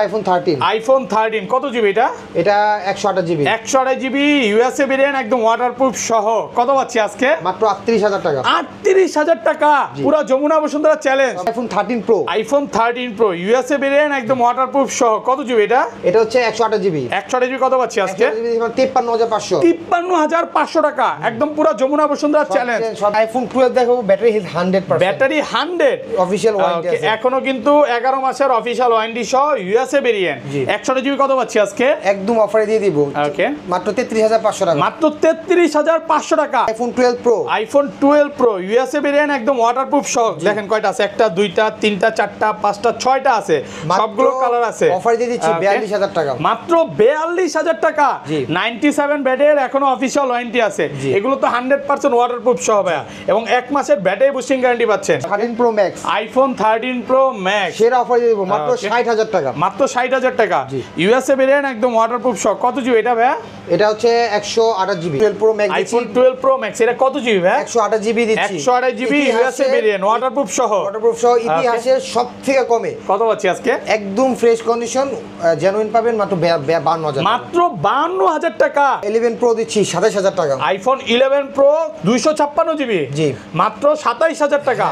IPhone 13 কত GB এটা? এটা 128 জিবি। 128 জিবি ইউএসএ ভেরিয়েন্ট, একদম ওয়াটারপ্রুফ সহ। কত পাচ্ছি আজকে? মাত্র 38000 টাকা। 38000 টাকা, পুরো Jamuna Bashundhara challenge. IPhone 13 pro, iPhone 13 pro USA variant, একদম ওয়াটারপ্রুফ সহ। কত জিবি এটা? এটা হচ্ছে 128 জিবি। 128 জিবি কত পাচ্ছি আজকে? 53500। 53500 টাকা, একদম পুরো যমুনা বসুন্ধরা চ্যালেঞ্জ। আইফোন 12 দেখাবো, battery health 100%। Battery 100 official warranty আছে। এখনো কিন্তু 11 মাসের অফিশিয়াল ওয়ারেন্টি সহ ইউএসএ ভেরিয়েন্ট। 128 জিবি কত পাচ্ছি আজকে? একদম অফারে দিয়ে দিব। ওকে, মাত্র 33500 টাকা। মাত্র 33500 টাকা। IPhone 12 pro, iPhone 12 pro USA variant, একদম ওয়াটারপ্রুফ সহ। দেখেন কয়টা আছে, একটা দুইটা তিনটা চারটা পাঁচটা ছয়টা আছে, সবগুলো কালার আছে। অফার দিয়ে দিচ্ছি 42000 টাকা। মাত্র 42000 টাকা। 97 ব্যাটের এখনো অফিশিয়াল ওয়ারেন্টি আছে। এগুলো তো 100% ওয়াটারপ্রুফ সহ ভাইয়া, এবং 1 মাসের ব্যাটারি বুস্টিং গ্যারান্টি পাচ্ছেন। 13 pro max, iPhone 13 pro max সেরা অফার দিয়ে দিব মাত্র 60000 টাকা। মাত্র 60000 টাকা। ইউএসএ ভেরিয়েন্ট, একদম ওয়াটারপ্রুফ সহ। কত জিবি এটা ভাইয়া? এটা হচ্ছে 128 GB. 12 pro max, iPhone 12 pro max, এটা কত জিবি ভাই? 128 জিবি দিচ্ছি। 128 জিবি ইউএসএ ভেরিয়েন্ট, ওয়াটারপ্রুফ সহ। ওয়াটারপ্রুফ সহ, ইতিহাসে সবথেকে কমে। কত পাচ্ছি আজকে? একদম ফ্রেশ কন্ডিশন, জেনুইন পাবেন মাত্র 52000। মাত্র 52000 টাকা। 11 প্রো দিচ্ছি 27000 টাকা। আইফোন 11 প্রো 256 জিবি, জি, মাত্র 27000 টাকা।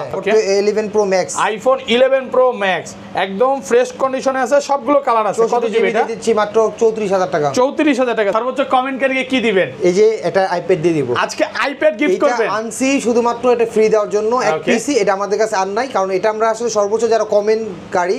11 pro max, iPhone 11 pro max, একদম ফ্রেশ কন্ডিশনে আছে, সবগুলো কালার আছে। কত জিবি এটা? দিচ্ছি মাত্র 34000 টাকা। 34000 টাকা। সর্বোচ্চ কমেন্টকারীকে কি দিবেন? এই যে এটা আইপ্যাড দিয়ে দিব আজকে। আইপ্যাড গিফট করবেন। এটা আনছি শুধুমাত্র এটা ফ্রি দেওয়ার জন্য। এক পিসি, এটা আমাদের কাছে আর নাই, কারণ এটা আমরা আসলে সর্বোচ্চ যারা কমেন্টকারী,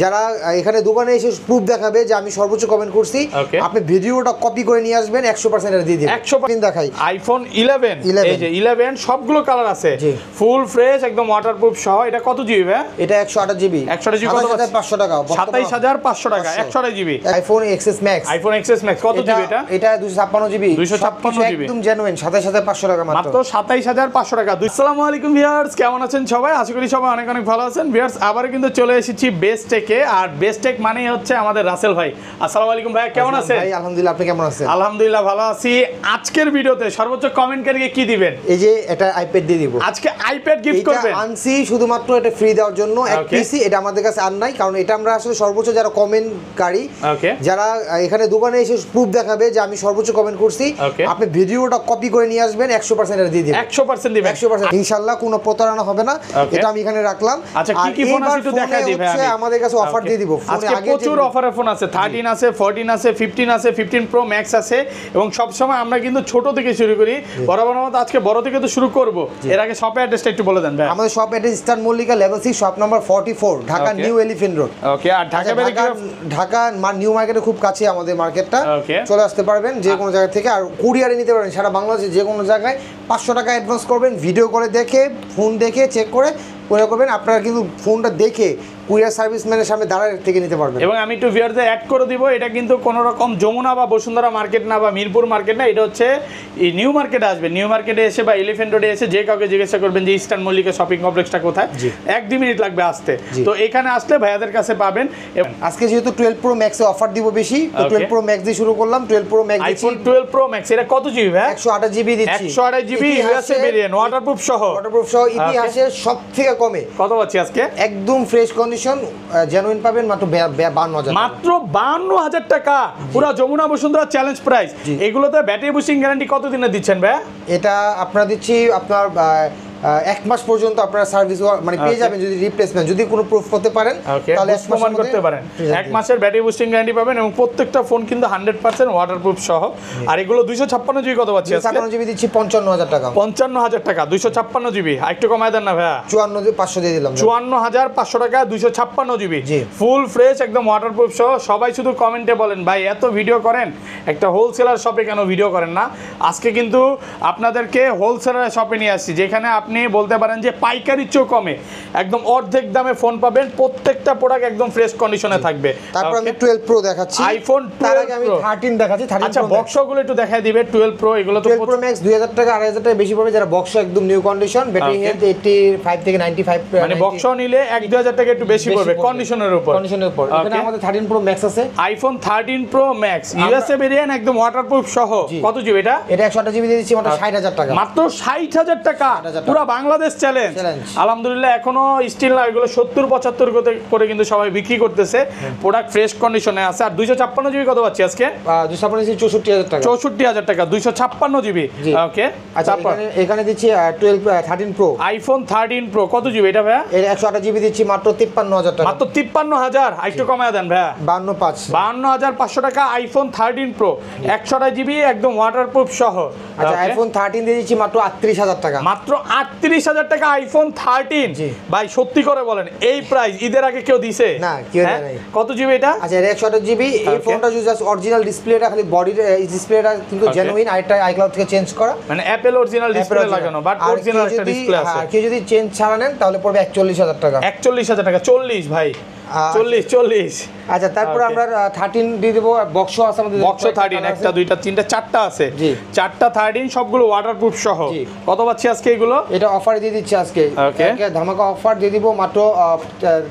যারা এখানে দোকানে এসে প্রুফ দেখাবে যে আমি সর্বোচ্চ কমেন্ট করছি, আপনি ভিডিওটা কপি করে নিয়ে আসবেন, 100% এটা দিয়ে দিবেন। 100% দেখাই। আইফোন 11, এই যে 11 সবগুলো কালার আছে, ফুল ফ্রেশ, একদম ওয়াটারপ্রুফ সহ। এটা কত জিবি ভাই? এটা 128 জিবি। 128 জিবি কত? 500 টাকা। 27500 টাকা। 128 GB. IPhone XS max, iPhone XS max কত জিবি এটা? এটা 256 জিবি। 256 জিবি, একদম জেনুইন। 27500 টাকা মাত্র। 27500 টাকা। আসসালামু আলাইকুম ভিউয়ার্স, কেমন আছেন সবাই? আশা করি সবাই অনেক অনেক ভালো আছেন। ভিউয়ার্স, আবার কিন্তু চলে এসেছি বেস্ট টেকে, আর বেস্ট টেক মানেই হচ্ছে আমাদের রাসেল ভাই। আসসালামু আলাইকুম ভাই, কেমন আছেন? ভাই আলহামদুলিল্লাহ, আপনি কেমন আছেন? আলহামদুলিল্লাহ ভালো আছি। আজকের ভিডিওতে সর্বোচ্চ কমেন্টকারীকে কি দিবেন? এই যে এটা আইপ্যাড দিয়ে দিব। আজকে আইপ্যাড গিফট করবেন। এটা আনছি শুধুমাত্র এটা ফ্রি দেওয়ার জন্য। এক পিসি, এটা আমাদের কাছে আর নাই, কারণ এটা আমরা আসলে সর্বোচ্চ যারা কমেন্টকারী, যারা এখানে দোকানে এসে প্রুফ দেখাবে যে আমি সর্বোচ্চ কমেন্ট করছি, আপনি ভিডিওটা কপি করে নিয়ে আসবেন, 100% এটা দিয়ে দিবেন। 100% দিবেন। 100% ইনশাআল্লাহ কোনো প্রতারণা হবে না। এটা আমি এখানে রাখলাম। আচ্ছা, কি কি ফোন আছে একটু দেখাই দিই ভাই। আমাদের কাছে অফার দিয়ে দিব। আজকে প্রচুর অফারে ফোন আছে। 13 আছে, 14 আছে, 15 আছে, 15 প্রো ম্যাক্স আছে, এবং সব সময় আমরা কিন্তু ছোট থেকে শুরু করি, বরাবর মতো আজকে বড় থেকে তো শুরু করব। এর আগে শপের অ্যাড্রেসটা একটু বলে দেন ভাই। আমাদের shop address eastern Mallika level 6, shop number 44, Dhaka new elephant road. Okay, আর ঢাকা নিউ মার্কেটে খুব কাছে আমাদের মার্কেটটা, চলে আসতে পারবেন যে কোনো জায়গা থেকে। আর কুরিয়ারে নিতে পারবেন সারা বাংলাদেশে যে কোনো জায়গায়। 500 টাকা অ্যাডভান্স করবেন, ভিডিও করে দেখে, ফোন দেখে চেক করে করবেন। আপনারা কিন্তু ফোনটা দেখে কুরিয়ার সার্ভিসম্যানের সামনে দাঁড়ায় থেকে নিতে পারবেন। এবং আমি একটু ভিউয়ারদের অ্যাড করে দিব, এটা কিন্তু কোনো রকম যমুনা বা বসুন্ধরা মার্কেট না, বা মিরপুর মার্কেট না, এটা হচ্ছে এই নিউ মার্কেটে আসবে। নিউ মার্কেটে এসে বা এলিফ্যান্ট রোডে এসে যে কাউকে জিজ্ঞাসা করবেন যে ইস্টার্ন মল্লিকা শপিং কমপ্লেক্সটা কোথায়, 1-2 মিনিট লাগবে আসতে। তো এখানে আসলে ভাইয়াদের কাছে পাবেন। এবং আজকে যেহেতু 12 প্রো ম্যাক্সে অফার দিব বেশি, তো 12 প্রো ম্যাক্স দিয়ে শুরু করলাম। 12 pro max, iPhone 12 pro max, এটা কত জিবি ভাই? 128 জিবি দিচ্ছি। 128 জিবি ইউএসএ ভেরিয়েন্ট, ওয়াটারপ্রুফ সহ। ওয়াটারপ্রুফ সহ, ইতিহাসে সবথেকে কমে। কত পাচ্ছি আজকে? একদম ফ্রেশ কন্ডিশন, জেনুইন পাবেন মাত্র 52000। মাত্র 52000 টাকা, পুরো যমুনা বসুন্ধরা চ্যালেঞ্জ প্রাইস। এগুলোতে ব্যাটারি বুস্টিং গ্যারান্টি কত দিনের দিচ্ছেন ভাই? এটা আপনারা দিচ্ছি আপনার 1 মাস পর্যন্ত আপনারা সার্ভিস মানে পেয়ে যাবেন। যদি রিপ্লেসমেন্ট যদি কোনো প্রুফ করতে পারেন, তাহলে প্রমাণ করতে পারেন। 1 মাসের ব্যাটারি বুস্টিং গ্যারান্টি পাবেন, এবং প্রত্যেকটা ফোন কিন্তু 100% ওয়াটারপ্রুফ সহ। আর এগুলো 256 জিবি কত পাচ্ছি আজকে? 256 জিবি দিচ্ছি 55000 টাকা। 55000 টাকা 256 জিবি, একটু কমায় দেন না ভাইয়া। 54500 দিয়ে দিলাম। 54500 টাকা 256 জিবি, ফুল ফ্রেশ, একদম ওয়াটারপ্রুফ সহ। সবাই শুধু কমেন্টে বলেন ভাই এত ভিডিও করেন, একটা হোলসেলার শপে কেন ভিডিও করেন না? আজকে কিন্তু আপনাদেরকে হোলসেলার শপে নিয়ে আসছি, যেখানে আপনি বলতে পারেন যে পাইকারির চেয়েও কমে একদম অর্ধেক দামে ফোন পাবেন। প্রত্যেকটা প্রোডাক্ট একদম ফ্রেশ কন্ডিশনে থাকবে। তারপর আমি 12 প্রো দেখাচ্ছি। আইফোন তার আগে আমি 13 দেখাচ্ছি। আচ্ছা, বক্সগুলো একটু দেখাই দিবে। 12 প্রো এগুলো তো 12 প্রো ম্যাক্স 2000 টাকা 2500 টাকা বেশি পড়বে। যারা বক্স একদম নিউ কন্ডিশন, ব্যাটারি হেলথ 85 থেকে 95, মানে বক্স নিলে 1-2000 টাকা একটু বেশি পড়বে কন্ডিশনের উপর। এখানে আমাদের 13 প্রো ম্যাক্স আছে। IPhone 13 pro max USA variant, একদম ওয়াটারপ্রুফ সহ। কত জিবি এটা? এটা 128 জিবি দিয়ে দিচ্ছি মাত্র 60000 টাকা। মাত্র 60000 টাকা, পুরো বাংলাদেশ চ্যালেঞ্জ। আলহামদুলিল্লাহ এখনো স্টিল না, এগুলো 70-75 করে কিন্তু সবাই বিক্রি করতেছে। প্রোডাক্ট ফ্রেশ কন্ডিশনে আছে। আর 256 জিবি কত পাচ্ছি আজকে? 256 64,000 টাকা। 64,000 টাকা 256 জিবি। ওকে, আচ্ছা এখানে দিচ্ছি 13 প্রো, আইফোন 13 প্রো কত জিবি এটা ভাইয়া? এর 128 জিবি দিচ্ছি মাত্র 53,000 টাকা। মাত্র 53,000, একটু কমায় দেন ভাইয়া। 52,500 টাকা আইফোন 13 প্রো 128 জিবি একদম ওয়াটারপ্রুফ সহ। আচ্ছা আইফোন 13 দিয়ে দিচ্ছি মাত্র 38,000 টাকা। মাত্র 38,000 টাকা আইফোন 13। ভাই সত্যি করে বলেন এই প্রাইস ঈদের আগে কেউ দিছে? না, কেউ দেয় নাই। কত জিবি এটা? আচ্ছা এর 128 জিবি। এই ফোনটা জাস্ট অরিজিনাল ডিসপ্লেটা, খালি বডির ডিসপ্লেটা কিন্তু জেনুইন, আর এটা আইক্লাউড থেকে চেঞ্জ করা, মানে অ্যাপল অরিজিনাল ডিসপ্লে লাগানো, বাট অরিজিনাল একটা ডিসপ্লে আছে। আর কেউ যদি চেঞ্জ ছাড়া নেন তাহলে পড়বে 41,000 টাকা। 41,000 টাকা 40 ভাই, 40। আচ্ছা তারপর আমরা 13 দিয়ে দেবো। বক্স আছে আমাদের, বক্স 13 একটা দুইটা তিনটা চারটা আছে। চারটা 13 সবগুলো ওয়াটারপ্রুফ সহ। কত পাচ্ছি আজকে এগুলো? এটা অফারে দিয়ে দিচ্ছি আজকে, ধামাকা অফার দিয়ে দিব মাত্র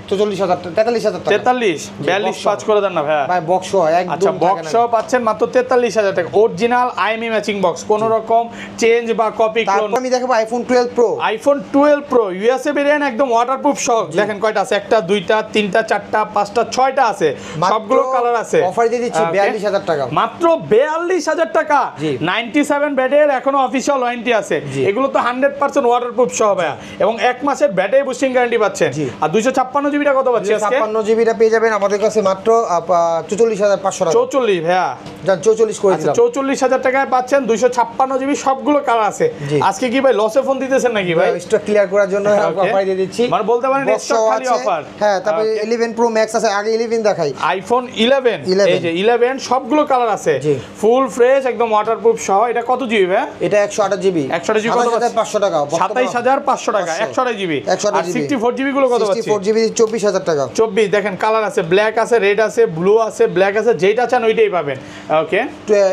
43,000 43,000 টাকা। 43 42 করে দেন না ভাই। ভাই বক্স একদম। আচ্ছা বক্স পাচ্ছেন মাত্র 43,000 টাকা। অরিজিনাল আইএমই ম্যাচিং বক্স, কোনো রকম চেঞ্জ বা কপি ক্লোন। আমি দেখাবো iPhone 12 pro. IPhone 12 pro USA variant একদম ওয়াটারপ্রুফ সহ। দেখেন কয়টা আছে, একটা দুইটা তিনটা চারটা পাঁচটা ছয়টা আছে, সবগুলো কালার আছে। অফার দিয়ে দিচ্ছি 42,000 টাকা। মাত্র 42,000 টাকা। 97 ব্যাটারি এখনো অফিশিয়াল ওয়ারেন্টি আছে। এগুলো তো 100% ওয়াটারপ্রুফ সহ ভাইয়া, এবং 1 মাসের ব্যাটারি বুস্টিং গ্যারান্টি পাচ্ছেন। আর 256 জিবিটা কত পাচ্ছি আজকে? 256 জিবিটা পেয়ে যাবেন আমাদের কাছে মাত্র 44,500 টাকা। 44 ভাইয়া, জান 44 করে দিলাম। 44,000 টাকায় পাচ্ছেন 256 জিবি, সবগুলো কালার আছে। আজকে কি ভাই লসে ফোন দিতেছেন নাকি ভাই? স্টক ক্লিয়ার করার জন্য অফার দিয়ে দিচ্ছি, মানে বলতে পারেন স্টক খালি অফার। হ্যাঁ, তারপর 11 প্রো ম্যাক্স আছে, আগে 11 দেখাই। আইফোন 11 এই যে 11 সবগুলো কালার আছে, ফুল ফ্রেশ একদম ওয়াটারপ্রুফ সহ। এটা কত জিবি ভাই? এটা 128 জিবি। 128 জিবি কত? 27,500 টাকা। 27,500 টাকা 128 জিবি। আর 64 জিবি গুলো কত পাচ্ছি? 64 জিবি 24,000 টাকা। 24 দেখেন কালার আছে, ব্ল্যাক আছে, রেড আছে, ব্লু আছে, ব্ল্যাক আছে, যেটা চান ওইটাই পাবেন। ওকে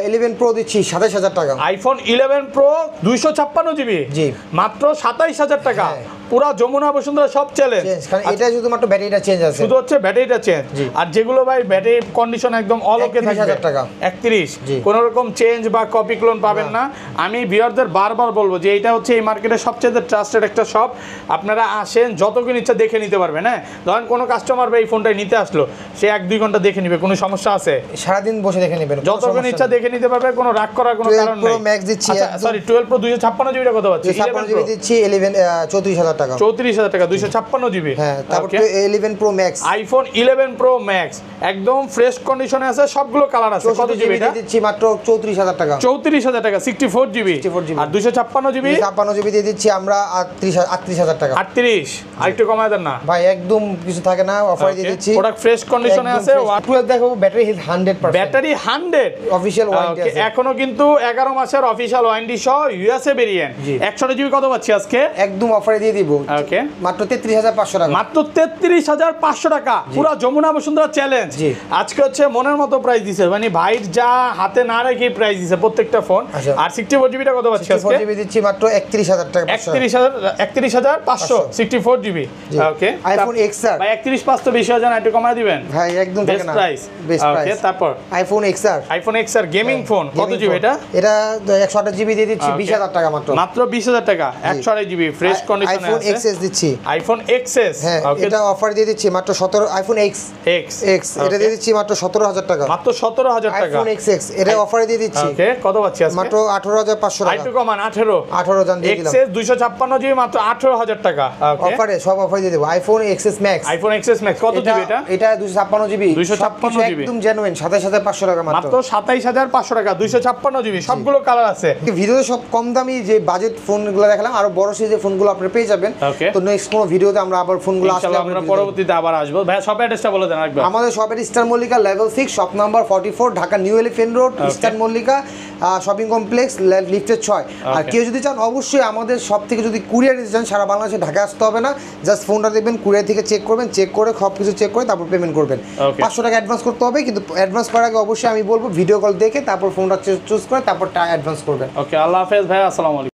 11 প্রো দিচ্ছি 27,000 টাকা। আইফোন 11 প্রো 256 জিবি মাত্র 27,000 টাকা। পুরো যমুনা বসুন্ধরা সব চ্যালেঞ্জ, কারণ এটা শুধুমাত্র ব্যাটারিটা চেঞ্জ আছে, শুধু হচ্ছে ব্যাটারিটা চেঞ্জ। আর যেগুলো ভাই ব্যাটারি কন্ডিশন একদম অল ওকে থাকবে 31,000 টাকা। 31 কোনো রকম চেঞ্জ বা কপি ক্লোন পাবেন না। আমি ভিউয়ারদের বারবার বলবো যে এটা হচ্ছে এই মার্কেটের সবচেয়ে ট্রাস্টেড একটা শপ। আপনারা আসেন, যতক্ষণ ইচ্ছা দেখে নিতে পারবেন। হ্যাঁ, ধরেন কোনো কাস্টমার ভাই এই ফোনটা নিতে আসলো, সে 1-2 ঘন্টা দেখে নিবে, কোনো সমস্যা আছে? সারাদিন বসে দেখে নেবেন, যতক্ষণ ইচ্ছা দেখে নিতে পারবে, কোনো রাগ করার কোনো কারণ নেই। 12 প্রো ম্যাক্স দিচ্ছি। সরি 12 প্রো 256 জিবিটা কত পাচ্ছি? 56 জিবি দিচ্ছি 34,000 টাকা। 34,000 টাকা 256 জিবি। হ্যাঁ, তারপর 11 pro max, iPhone 11 pro max একদম ফ্রেশ কন্ডিশনে আছে, সবগুলো কালার আছে। কত জিবি এটা? দিচ্ছি মাত্র 34,000 টাকা। 34,000 টাকা 64 জিবি। আর 256 জিবি 56 জিবি দিয়ে দিচ্ছি আমরা 38,000 টাকা। 38 আরেকটু কমায় দেন না ভাই, একদম কিছু থাকে না, অফার দিয়ে দিচ্ছি। প্রোডাক্ট ফ্রেশ কন্ডিশনে আছে। 12 দেখাবো, battery health 100%, battery 100 official warranty আছে। এখনো কিন্তু 11 মাসের অফিশিয়াল ওয়ারেন্টি সহ ইউএসএ ভেরিয়েন্ট। 128 জিবি কত পাচ্ছি আজকে? একদম অফারে দিয়ে দিব। ওকে মাত্র 33,500 টাকা। মাত্র 33,500 টাকা। পুরো যমুনা বসুন্ধরা চ্যালেঞ্জ আজকে হচ্ছে মনের মতো প্রাইস দিছে, মানে ভাইর যা হাতে না রেখে প্রাইস দিছে প্রত্যেকটা ফোন। আর 64 জিবিটা কত পাচ্ছি আজকে? 64 জিবি দিচ্ছি মাত্র 31,000 টাকা। 31,500 64 জিবি। ওকে আইফোন XR ভাই 31,500 তো বেশি হয় না, একটু কমায় দিবেন ভাই, একদম বেস্ট প্রাইস। ওকে তারপর iPhone XR, iPhone XR gaming phone কত জিবি এটা? এটা 128 জিবি দিয়ে দিচ্ছি 20,000 টাকা মাত্র। মাত্র 20,000 টাকা 128 জিবি ফ্রেশ কন্ডিশনে আছে। আইফোন XS দিচ্ছি। আইফোন XS এটা অফার দিয়ে দিচ্ছি মাত্র 17। আইফোন X এটা দিয়ে দিচ্ছি মাত্র 17,000 টাকা। মাত্র 17,000 টাকা। আইফোন XX এটা অফারে দিয়ে দিচ্ছি। ওকে কত পাচ্ছি আজকে? মাত্র 18,500 টাকা। একটু কমান 18 জান দিয়ে দিলাম। XS 256 জিবি মাত্র 18,000 টাকা। অফারে সব অফারে দিয়ে দেব। IPhone XS Max, iPhone XS Max কত জিবি এটা? এটা 256 জিবি। 256 জিবি একদম জেনুইন 27,500 টাকা মাত্র। মাত্র 27,500 টাকা 256 জিবি, সবগুলো কালার আছে। ভিডিওতে সব কম দামি যে বাজেট ফোনগুলো দেখালাম, আরো বড় সাইজের ফোনগুলো আপনারা পেয়ে যাবেন। তো নেক্সট কোন ভিডিওতে আমরা আবার ফোনগুলো আসলে আমরা পরবর্তীতে আবার আসবো। ভাই শপ অ্যাড্রেসটা বলে দেন একবার। আমাদের শপের star Mallika level 6 shop number 44 Dhaka new elephant road, star Mallika shopping complex লিফটের 6। আর কেউ যদি চান অবশ্যই আমাদের শপ থেকে যদি কুরিয়ার নিতে চান, সারা বাংলাদেশে ঢাকা আসতে হবে না, জাস্ট ফোনটা দেখবেন, কুরিয়ার থেকে চেক করবেন, চেক করে সব কিছু চেক করে তারপর পেমেন্ট করবেন। 500 টাকা অ্যাডভান্স করতে হবে, কিন্তু অ্যাডভান্স করার আগে অবশ্যই আমি বলবো ভিডিও কল দেখে তারপর ফোনটা চুজ করে তারপর অ্যাডভান্স করবেন। ওকে আল্লাহ হাফেজ ভাই, আসসালামু আলাইকুম।